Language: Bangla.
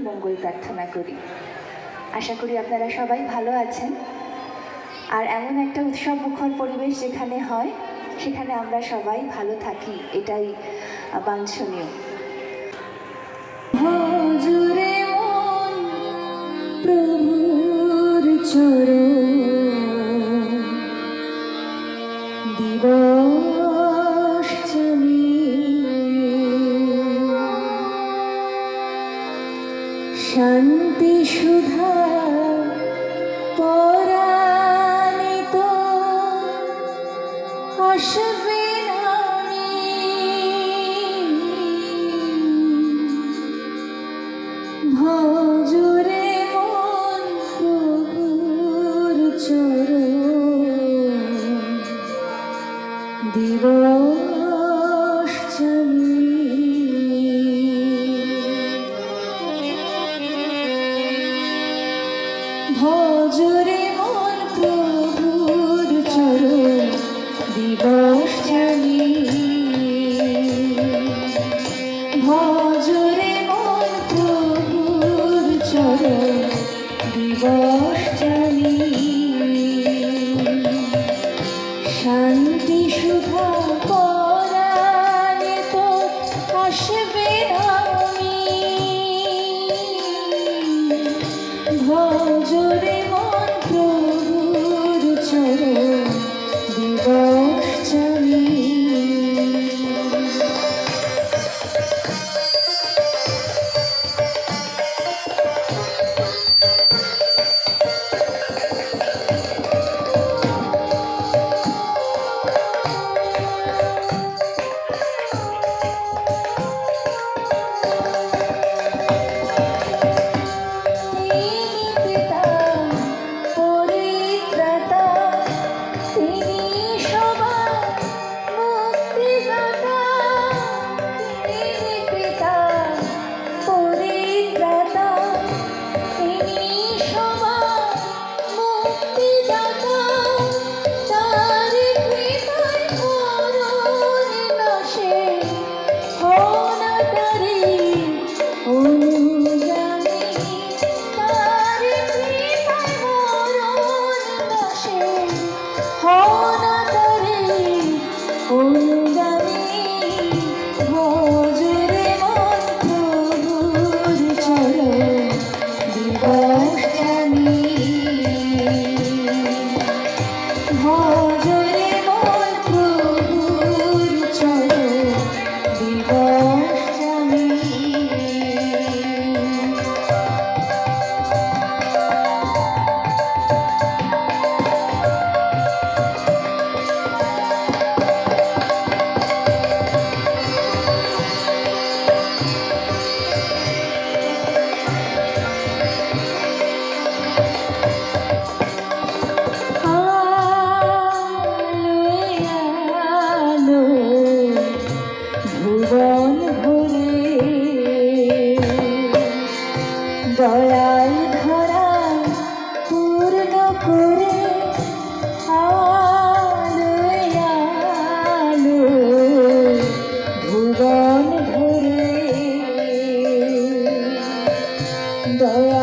মঙ্গল প্রার্থনা করি। আশা করি আপনারা সবাই ভালো আছেন। আর এমন একটা উৎসব মুখর পরিবেশ যেখানে হয় সেখানে আমরা সবাই ভালো থাকি, এটাই বাঞ্ছনীয়। ভজরে মন প্রভুর চরণ, দিবস শান্তি সুধা পরাণিত আসবে ভজরে মন প্রভুর চরণ, দিবস ভজরে মন প্রভুর চরণ, দিবস জানি ভজরে মন প্রভুর চরণ, দিবস জানি শান্তি সুধা পরাণিত আসবে আমি ভজরে মন প্রভুর চরণ, দিবস জানি দয়াল ধরা পূর্ণ করে আলো ভুবন ধরে দয়া